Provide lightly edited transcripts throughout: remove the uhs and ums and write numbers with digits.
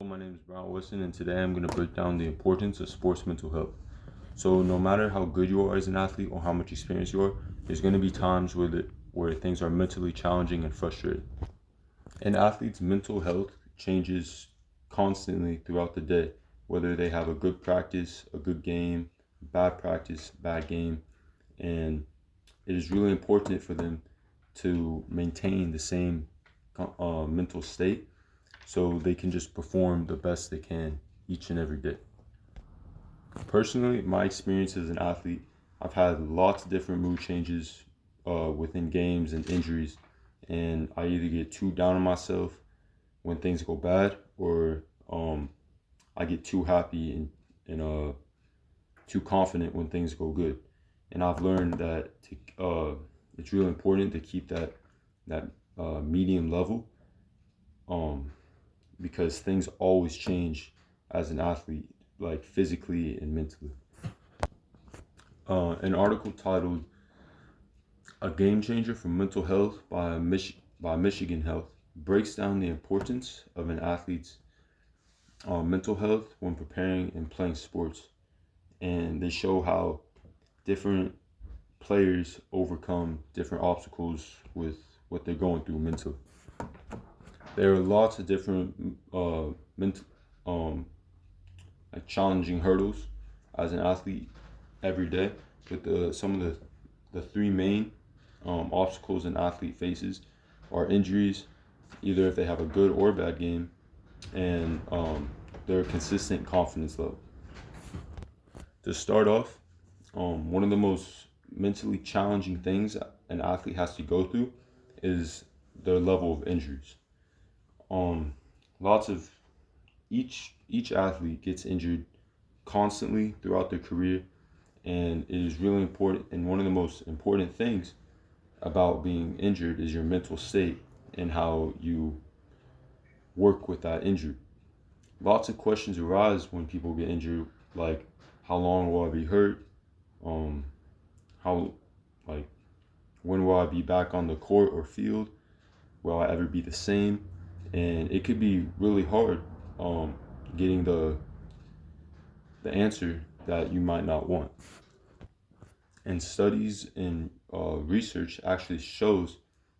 My name is Bryant Weston, and today I'm going to break down the importance of sports mental health. So, no matter how good you are as an athlete or how much experience you are, there's going to be times where things are mentally challenging and frustrating. An athlete's mental health changes constantly throughout the day, whether they have a good practice, a good game, bad practice, bad game, and it is really important for them to maintain the same mental state so they can just perform the best they can each and every day. Personally, my experience as an athlete, I've had lots of different mood changes within games and injuries, and I either get too down on myself when things go bad, or I get too happy and too confident when things go good. And I've learned that it's really important to keep that medium level, um, because things always change as an athlete, like physically and mentally. An article titled "A Game Changer for Mental Health" by Michigan Health breaks down the importance of an athlete's mental health when preparing and playing sports, and they show how different players overcome different obstacles with what they're going through mentally. There are lots of different mental like challenging hurdles as an athlete every day. But some of the three main obstacles an athlete faces are injuries, either if they have a good or bad game, and their consistent confidence level. To start off, one of the most mentally challenging things an athlete has to go through is their level of injuries. Um, Lots of each athlete gets injured constantly throughout their career, and it is really important. And one of the most important things about being injured is your mental state and how you work with that injury. Lots of questions arise when people get injured, like how long will I be hurt? Um, how like when will I be back on the court or field? Will I ever be the same? And it could be really hard getting the answer that you might not want. And studies and research actually shows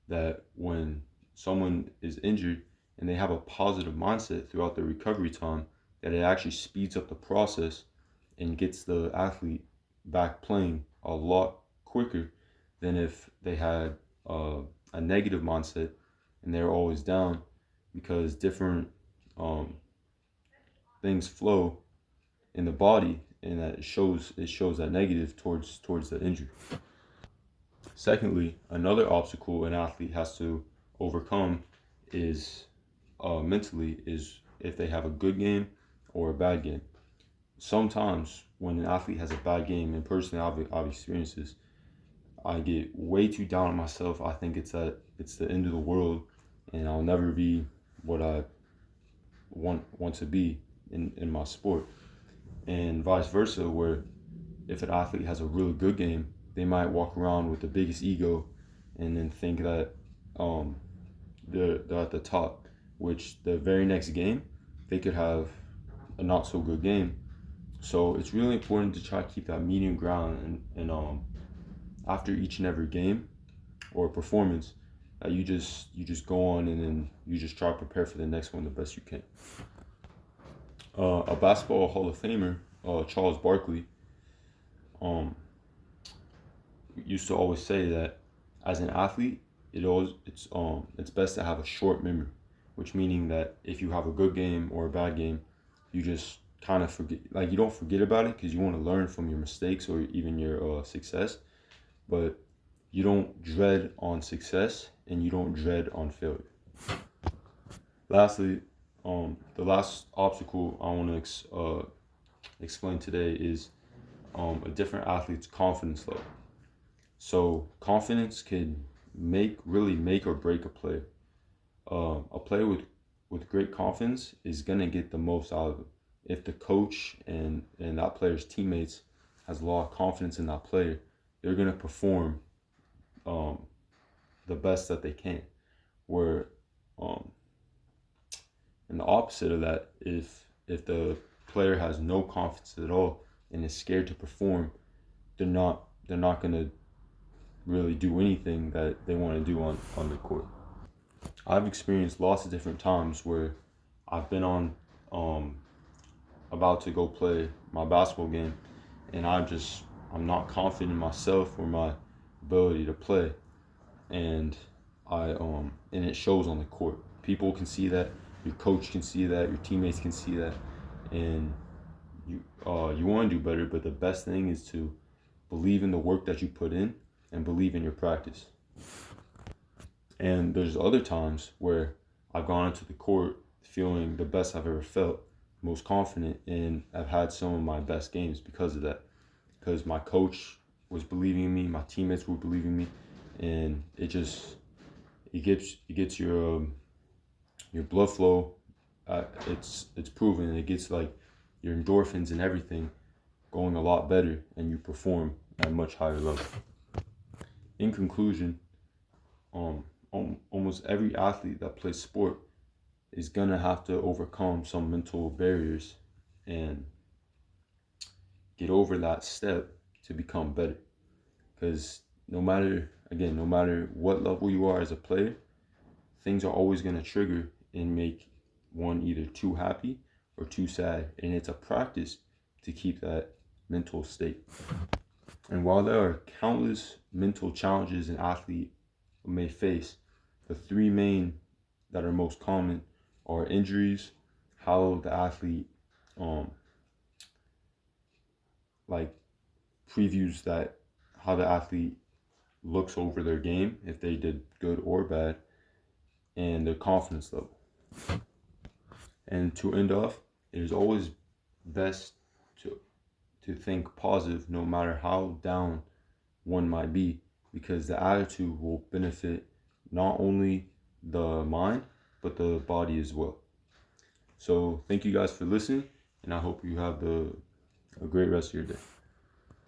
that when someone is injured and they have a positive mindset throughout their recovery time, that it actually speeds up the process and gets the athlete back playing a lot quicker than if they had a negative mindset and they're always down, because different um, things flow in the body, and that it shows that negative towards the injury. Secondly, another obstacle an athlete has to overcome is mentally is if they have a good game or a bad game. Sometimes when an athlete has a bad game, and personally I've experienced this, I get way too down on myself. I think it's the end of the world, and I'll never be what I want to be in my sport. And vice versa, where if an athlete has a really good game, they might walk around with the biggest ego and then think that um, they're at the top, which the very next game they could have a not so good game. So it's really important to try to keep that medium ground, and after each and every game or performance, you just go on and then you just try to prepare for the next one the best you can. A basketball Hall of Famer, Charles Barkley, um, used to always say that as an athlete, it's best to have a short memory, which meaning that if you have a good game or a bad game, you just kind of forget, like you don't forget about it because you want to learn from your mistakes or even your success, but you don't dread on success and you don't dread on failure. Lastly, the last obstacle I want to explain today is a different athlete's confidence level. So confidence can really make or break a player. A player with great confidence is gonna get the most out of it. If the coach and that player's teammates has a lot of confidence in that player, they're gonna perform um, the best that they can. Where um, And the opposite of that, if the player has no confidence at all and is scared to perform, they're not gonna really do anything that they want to do on the court. I've experienced lots of different times where I've been on about to go play my basketball game, and I'm not confident in myself or my ability to play, and and it shows on the court. People can see that, your coach can see that, your teammates can see that, and you want to do better. But the best thing is to believe in the work that you put in and believe in your practice. And there's other times where I've gone into the court feeling the best I've ever felt, most confident, and I've had some of my best games because of that. Because my coach was believing in me, my teammates were believing in me, and it gets your blood flow. It's proven. It gets like your endorphins and everything going a lot better, and you perform at a much higher level. In conclusion, almost every athlete that plays sport is gonna have to overcome some mental barriers and get over that step to become better. Because no matter what level you are as a player, things are always gonna trigger and make one either too happy or too sad. And it's a practice to keep that mental state. And while there are countless mental challenges an athlete may face, the three main that are most common are injuries, how the athlete like previews that, how the athlete looks over their game, if they did good or bad, and their confidence level. And to end off, it is always best to think positive no matter how down one might be, because the attitude will benefit not only the mind but the body as well. So thank you guys for listening, and I hope you have a great rest of your day.